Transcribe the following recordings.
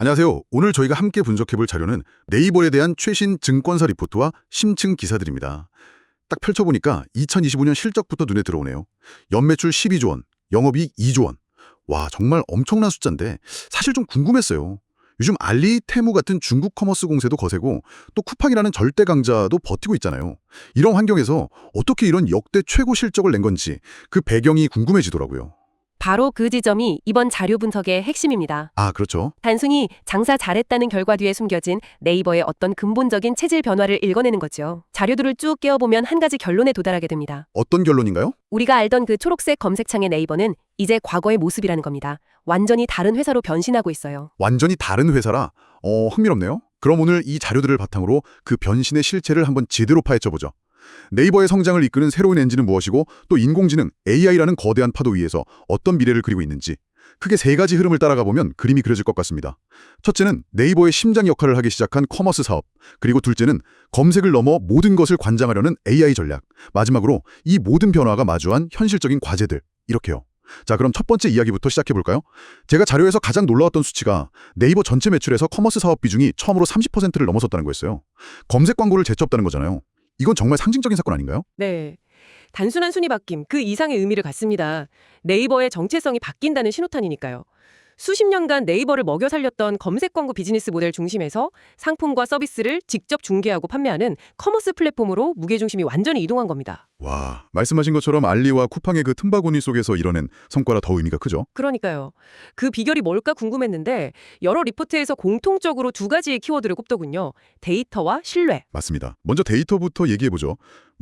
안녕하세요. 오늘 저희가 함께 분석해볼 자료는 네이버에 대한 최신 증권사 리포트와 심층 기사들입니다. 딱 펼쳐보니까 2025년 실적부터 눈에 들어오네요. 연매출 12조 원, 영업이익 2조 원. 와, 정말 엄청난 숫자인데 사실 좀 궁금했어요. 요즘 알리, 테무 같은 중국 커머스 공세도 거세고 또 쿠팡이라는 절대 강자도 버티고 있잖아요. 이런 환경에서 어떻게 이런 역대 최고 실적을 낸 건지 그 배경이 궁금해지더라고요. 바로 그 지점이 이번 자료 분석의 핵심입니다. 아, 그렇죠. 단순히 장사 잘했다는 결과 뒤에 숨겨진 네이버의 어떤 근본적인 체질 변화를 읽어내는 거죠. 자료들을 쭉 깨어보면 한 가지 결론에 도달하게 됩니다. 어떤 결론인가요? 우리가 알던 그 초록색 검색창의 네이버는 이제 과거의 모습이라는 겁니다. 완전히 다른 회사로 변신하고 있어요. 완전히 다른 회사라? 흥미롭네요. 그럼 오늘 이 자료들을 바탕으로 그 변신의 실체를 한번 제대로 파헤쳐보죠. 네이버의 성장을 이끄는 새로운 엔진은 무엇이고 또 인공지능, AI라는 거대한 파도 위에서 어떤 미래를 그리고 있는지 크게 세 가지 흐름을 따라가 보면 그림이 그려질 것 같습니다. 첫째는 네이버의 심장 역할을 하기 시작한 커머스 사업, 그리고 둘째는 검색을 넘어 모든 것을 관장하려는 AI 전략, 마지막으로 이 모든 변화가 마주한 현실적인 과제들, 이렇게요. 자, 그럼 첫 번째 이야기부터 시작해볼까요? 제가 자료에서 가장 놀라웠던 수치가 네이버 전체 매출에서 커머스 사업 비중이 처음으로 30%를 넘어섰다는 거였어요. 검색 광고를 제쳤다는 거잖아요. 이건 정말 상징적인 사건 아닌가요? 네. 단순한 순위 바뀜, 그 이상의 의미를 갖습니다. 네이버의 정체성이 바뀐다는 신호탄이니까요. 수십 년간 네이버를 먹여 살렸던 검색 광고 비즈니스 모델 중심에서 상품과 서비스를 직접 중개하고 판매하는 커머스 플랫폼으로 무게중심이 완전히 이동한 겁니다. 와, 말씀하신 것처럼 알리와 쿠팡의 그 틈바구니 속에서 이뤄낸 성과라 더 의미가 크죠? 그러니까요. 그 비결이 뭘까 궁금했는데 여러 리포트에서 공통적으로 두 가지의 키워드를 꼽더군요. 데이터와 신뢰. 맞습니다. 먼저 데이터부터 얘기해보죠.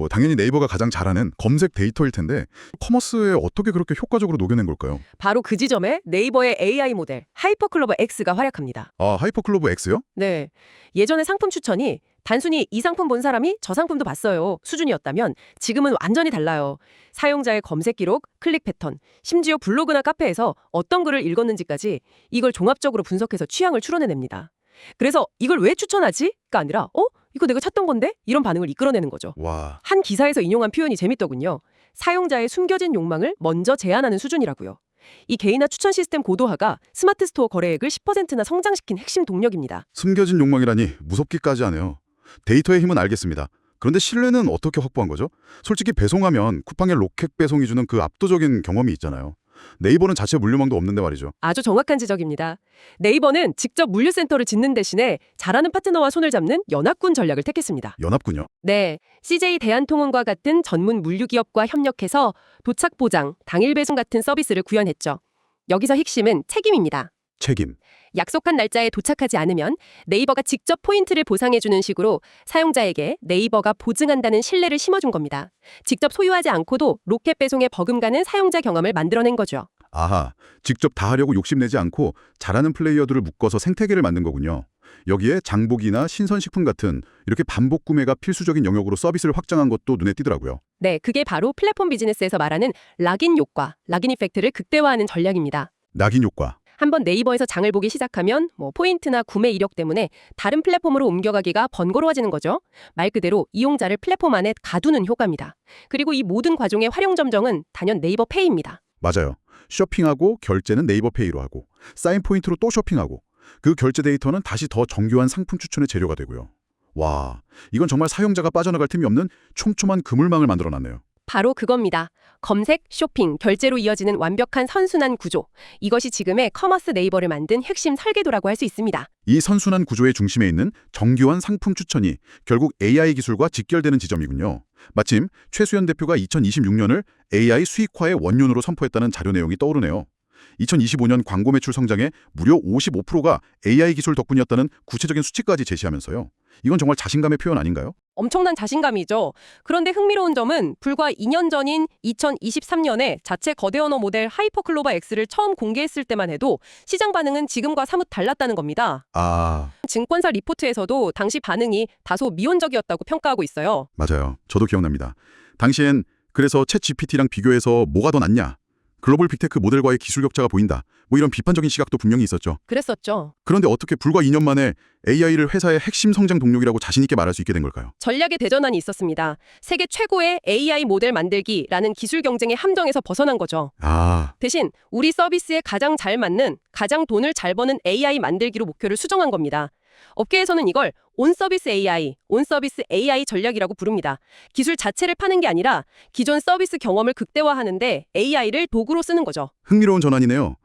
당연히 네이버가 가장 잘하는 검색 데이터일 텐데 커머스에 어떻게 그렇게 효과적으로 녹여낸 걸까요? 바로 그 지점에 네이버의 AI 모델 하이퍼클로버 X가 활약합니다. 아, 하이퍼클로브 X요? 네. 예전에 상품 추천이 단순히 이 상품 본 사람이 저 상품도 봤어요 수준이었다면 지금은 완전히 달라요. 사용자의 검색 기록, 클릭 패턴, 심지어 블로그나 카페에서 어떤 글을 읽었는지까지 이걸 종합적으로 분석해서 취향을 추론해냅니다. 그래서 이걸 왜 추천하지?가 아니라 이거 내가 찾던 건데? 이런 반응을 이끌어내는 거죠. 와, 한 기사에서 인용한 표현이 재밌더군요. 사용자의 숨겨진 욕망을 먼저 제안하는 수준이라고요. 이 개인화 추천 시스템 고도화가 스마트 스토어 거래액을 10%나 성장시킨 핵심 동력입니다. 숨겨진 욕망이라니 무섭기까지 하네요. 데이터의 힘은 알겠습니다. 그런데 신뢰는 어떻게 확보한 거죠? 솔직히 배송하면 쿠팡의 로켓 배송이 주는 그 압도적인 경험이 있잖아요. 네이버는 자체 물류망도 없는데 말이죠. 아주 정확한 지적입니다. 네이버는 직접 물류센터를 짓는 대신에 잘하는 파트너와 손을 잡는 연합군 전략을 택했습니다. 연합군요. 네, CJ 대한통운과 같은 전문 물류기업과 협력해서 도착 보장, 당일 배송 같은 서비스를 구현했죠. 여기서 핵심은 책임입니다. 책임. 약속한 날짜에 도착하지 않으면 네이버가 직접 포인트를 보상해주는 식으로 사용자에게 네이버가 보증한다는 신뢰를 심어준 겁니다. 직접 소유하지 않고도 로켓 배송에 버금가는 사용자 경험을 만들어낸 거죠. 아하, 직접 다 하려고 욕심내지 않고 잘하는 플레이어들을 묶어서 생태계를 만든 거군요. 여기에 장보기나 신선식품 같은 이렇게 반복 구매가 필수적인 영역으로 서비스를 확장한 것도 눈에 띄더라고요. 네, 그게 바로 플랫폼 비즈니스에서 말하는 락인 효과, 락인 이펙트를 극대화하는 전략입니다. 낙인 효과. 한번 네이버에서 장을 보기 시작하면 포인트나 구매 이력 때문에 다른 플랫폼으로 옮겨가기가 번거로워지는 거죠. 말 그대로 이용자를 플랫폼 안에 가두는 효과입니다. 그리고 이 모든 과정의 활용 점정은 단연 네이버 페이입니다. 맞아요. 쇼핑하고 결제는 네이버 페이로 하고 사인 포인트로 또 쇼핑하고 그 결제 데이터는 다시 더 정교한 상품 추천의 재료가 되고요. 와, 이건 정말 사용자가 빠져나갈 틈이 없는 촘촘한 그물망을 만들어놨네요. 바로 그겁니다. 검색, 쇼핑, 결제로 이어지는 완벽한 선순환 구조. 이것이 지금의 커머스 네이버를 만든 핵심 설계도라고 할 수 있습니다. 이 선순환 구조의 중심에 있는 정교한 상품 추천이 결국 AI 기술과 직결되는 지점이군요. 마침 최수연 대표가 2026년을 AI 수익화의 원년으로 선포했다는 자료 내용이 떠오르네요. 2025년 광고 매출 성장의 무려 55%가 AI 기술 덕분이었다는 구체적인 수치까지 제시하면서요. 이건 정말 자신감의 표현 아닌가요? 엄청난 자신감이죠. 그런데 흥미로운 점은 불과 2년 전인 2023년에 자체 거대 언어 모델 하이퍼클로버 X를 처음 공개했을 때만 해도 시장 반응은 지금과 사뭇 달랐다는 겁니다. 아, 증권사 리포트에서도 당시 반응이 다소 미온적이었다고 평가하고 있어요. 맞아요. 저도 기억납니다. 당시엔 그래서 챗 GPT랑 비교해서 뭐가 더 낫냐? 글로벌 빅테크 모델과의 기술 격차가 보인다. 뭐 이런 비판적인 시각도 분명히 있었죠. 그랬었죠. 그런데 어떻게 불과 2년 만에 AI를 회사의 핵심 성장 동력이라고 자신 있게 말할 수 있게 된 걸까요? 전략의 대전환이 있었습니다. 세계 최고의 AI 모델 만들기라는 기술 경쟁의 함정에서 벗어난 거죠. 아, 대신 우리 서비스에 가장 잘 맞는, 가장 돈을 잘 버는 AI 만들기로 목표를 수정한 겁니다. 업계에서는 이걸 온서비스 AI 전략이라고 부릅니다. 기술 자체를 파는 게 아니라 기존 서비스 경험을 극대화하는데 AI를 도구로 쓰는 거죠. 흥미로운 전환이네요.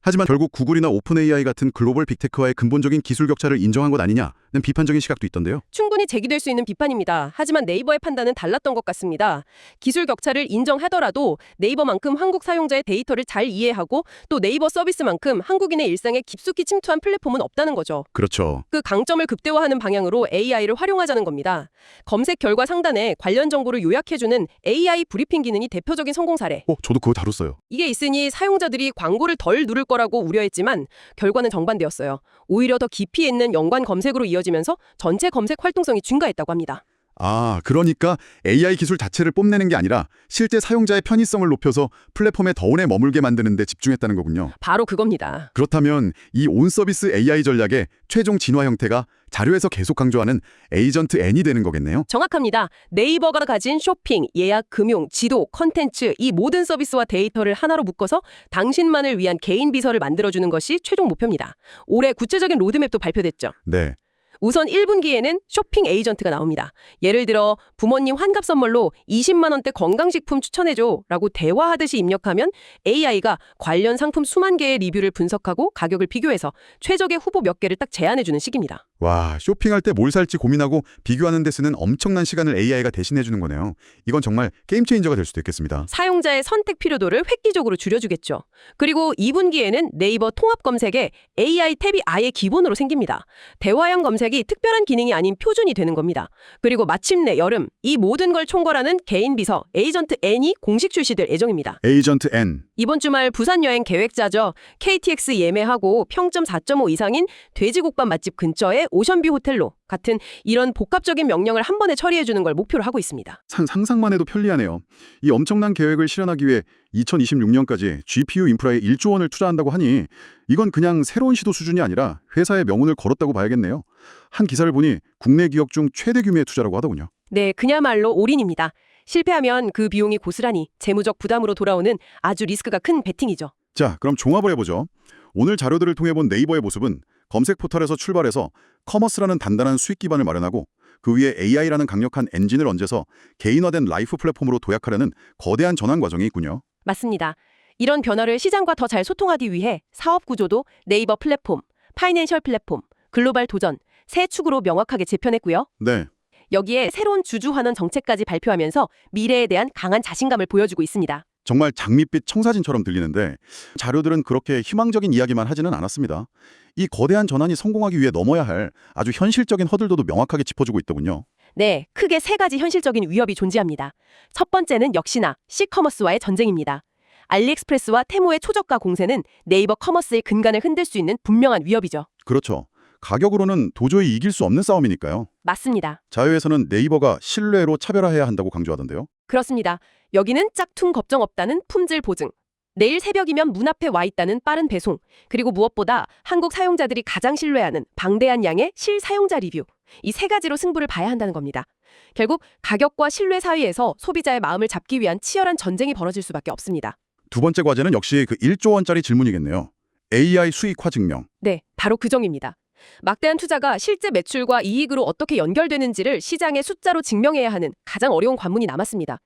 하지만 결국 구글이나 오픈 AI 같은 글로벌 빅테크와의 근본적인 기술 격차를 인정한 것 아니냐는 비판적인 시각도 있던데요. 충분히 제기될 수 있는 비판입니다. 하지만 네이버의 판단은 달랐던 것 같습니다. 기술 격차를 인정하더라도 네이버만큼 한국 사용자의 데이터를 잘 이해하고 또 네이버 서비스만큼 한국인의 일상에 깊숙이 침투한 플랫폼은 없다는 거죠. 그렇죠. 그 강점을 극대화하는 방향으로 AI를 활용하자는 겁니다. 검색 결과 상단에 관련 정보를 요약해주는 AI 브리핑 기능이 대표적인 성공 사례. 저도 그거 다뤘어요. 이게 있으니 사용자들이 광고를 덜 누를 거라고 우려했지만 결과는 정반대였어요. 오히려 더 깊이 있는 연관 검색으로 이어지면서 전체 검색 활동성이 증가했다고 합니다. 아, 그러니까 AI 기술 자체를 뽐내는 게 아니라 실제 사용자의 편의성을 높여서 플랫폼에 더 오래 머물게 만드는 데 집중했다는 거군요. 바로 그겁니다. 그렇다면 이 온서비스 AI 전략의 최종 진화 형태가 자료에서 계속 강조하는 에이전트 N이 되는 거겠네요. 정확합니다. 네이버가 가진 쇼핑, 예약, 금융, 지도, 컨텐츠 이 모든 서비스와 데이터를 하나로 묶어서 당신만을 위한 개인 비서를 만들어주는 것이 최종 목표입니다. 올해 구체적인 로드맵도 발표됐죠. 네. 우선 1분기에는 쇼핑 에이전트가 나옵니다. 예를 들어 부모님 환갑 선물로 20만 원대 건강식품 추천해줘 라고 대화하듯이 입력하면 AI가 관련 상품 수만 개의 리뷰를 분석하고 가격을 비교해서 최적의 후보 몇 개를 딱 제안해주는 식입니다. 와, 쇼핑할 때 뭘 살지 고민하고 비교하는 데 쓰는 엄청난 시간을 AI가 대신해주는 거네요. 이건 정말 게임 체인저가 될 수도 있겠습니다. 사용자의 선택 필요도를 획기적으로 줄여주겠죠. 그리고 2분기에는 네이버 통합 검색에 AI 탭이 아예 기본으로 생깁니다. 대화형 검색이 특별한 기능이 아닌 표준이 되는 겁니다. 그리고 마침내 여름 이 모든 걸 총괄하는 개인 비서 에이전트 N이 공식 출시될 예정입니다. 에이전트 N. 이번 주말 부산 여행 계획자죠. KTX 예매하고 평점 4.5 이상인 돼지국밥 맛집 근처에 오션뷰 호텔로 같은 이런 복합적인 명령을 한 번에 처리해주는 걸 목표로 하고 있습니다. 상상만 해도 편리하네요. 이 엄청난 계획을 실현하기 위해 2026년까지 GPU 인프라에 1조 원을 투자한다고 하니 이건 그냥 새로운 시도 수준이 아니라 회사의 명운을 걸었다고 봐야겠네요. 한 기사를 보니 국내 기업 중 최대 규모의 투자라고 하더군요. 네, 그야말로 올인입니다. 실패하면 그 비용이 고스란히 재무적 부담으로 돌아오는 아주 리스크가 큰 베팅이죠. 자, 그럼 종합을 해보죠. 오늘 자료들을 통해 본 네이버의 모습은 검색 포털에서 출발해서 커머스라는 단단한 수익 기반을 마련하고 그 위에 AI라는 강력한 엔진을 얹어서 개인화된 라이프 플랫폼으로 도약하려는 거대한 전환 과정이 있군요. 맞습니다. 이런 변화를 시장과 더 잘 소통하기 위해 사업 구조도 네이버 플랫폼, 파이낸셜 플랫폼, 글로벌 도전 세 축으로 명확하게 재편했고요. 네. 여기에 새로운 주주 환원 정책까지 발표하면서 미래에 대한 강한 자신감을 보여주고 있습니다. 정말 장밋빛 청사진처럼 들리는데 자료들은 그렇게 희망적인 이야기만 하지는 않았습니다. 이 거대한 전환이 성공하기 위해 넘어야 할 아주 현실적인 허들도 명확하게 짚어주고 있더군요. 네, 크게 세 가지 현실적인 위협이 존재합니다. 첫 번째는 역시나 C커머스와의 전쟁입니다. 알리익스프레스와 테무의 초저가 공세는 네이버 커머스의 근간을 흔들 수 있는 분명한 위협이죠. 그렇죠. 가격으로는 도저히 이길 수 없는 싸움이니까요. 맞습니다. 자료에서는 네이버가 신뢰로 차별화해야 한다고 강조하던데요. 그렇습니다. 여기는 짝퉁 걱정 없다는 품질 보증, 내일 새벽이면 문 앞에 와 있다는 빠른 배송, 그리고 무엇보다 한국 사용자들이 가장 신뢰하는 방대한 양의 실사용자 리뷰, 이 세 가지로 승부를 봐야 한다는 겁니다. 결국 가격과 신뢰 사이에서 소비자의 마음을 잡기 위한 치열한 전쟁이 벌어질 수밖에 없습니다. 두 번째 과제는 역시 그 1조 원짜리 질문이겠네요. AI 수익화 증명. 네, 바로 그 점입니다. 막대한 투자가 실제 매출과 이익으로 어떻게 연결되는지를 시장의 숫자로 증명해야 하는 가장 어려운 관문이 남았습니다.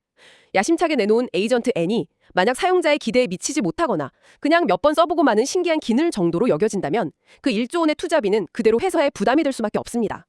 야심차게 내놓은 에이전트 N이 만약 사용자의 기대에 미치지 못하거나 그냥 몇 번 써보고 마는 신기한 기능 정도로 여겨진다면 그 1조 원의 투자비는 그대로 회사에 부담이 될 수밖에 없습니다.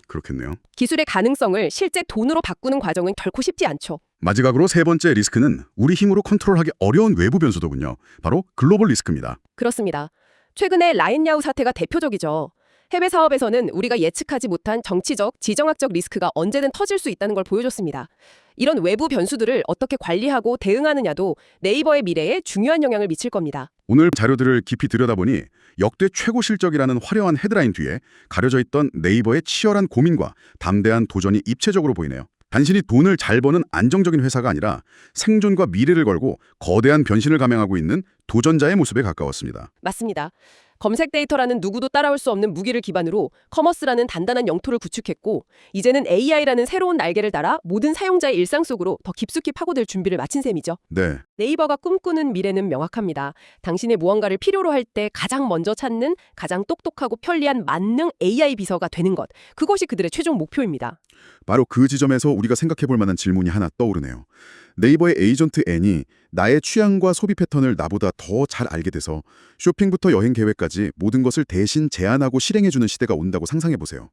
그렇겠네요. 기술의 가능성을 실제 돈으로 바꾸는 과정은 결코 쉽지 않죠. 마지막으로 세 번째 리스크는 우리 힘으로 컨트롤하기 어려운 외부 변수더군요. 바로 글로벌 리스크입니다. 그렇습니다. 최근에 라인야후 사태가 대표적이죠. 해외 사업에서는 우리가 예측하지 못한 정치적, 지정학적 리스크가 언제든 터질 수 있다는 걸 보여줬습니다. 이런 외부 변수들을 어떻게 관리하고 대응하느냐도 네이버의 미래에 중요한 영향을 미칠 겁니다. 오늘 자료들을 깊이 들여다보니 역대 최고 실적이라는 화려한 헤드라인 뒤에 가려져 있던 네이버의 치열한 고민과 담대한 도전이 입체적으로 보이네요. 단순히 돈을 잘 버는 안정적인 회사가 아니라 생존과 미래를 걸고 거대한 변신을 감행하고 있는 도전자의 모습에 가까웠습니다. 맞습니다. 검색 데이터라는 누구도 따라올 수 없는 무기를 기반으로 커머스라는 단단한 영토를 구축했고 이제는 AI라는 새로운 날개를 달아 모든 사용자의 일상 속으로 더 깊숙이 파고들 준비를 마친 셈이죠. 네, 네이버가 꿈꾸는 미래는 명확합니다. 당신의 무언가를 필요로 할 때 가장 먼저 찾는 가장 똑똑하고 편리한 만능 AI 비서가 되는 것. 그것이 그들의 최종 목표입니다. 바로 그 지점에서 우리가 생각해 볼 만한 질문이 하나 떠오르네요. 네이버의 에이전트 N이 나의 취향과 소비 패턴을 나보다 더 잘 알게 돼서 쇼핑부터 여행 계획까지 모든 것을 대신 제안하고 실행해주는 시대가 온다고 상상해 보세요.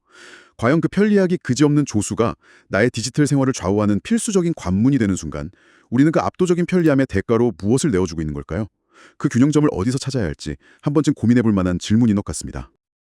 과연 그 편리하기 그지없는 조수가 나의 디지털 생활을 좌우하는 필수적인 관문이 되는 순간 우리는 그 압도적인 편리함의 대가로 무엇을 내어주고 있는 걸까요? 그 균형점을 어디서 찾아야 할지 한 번쯤 고민해 볼 만한 질문인 것 같습니다.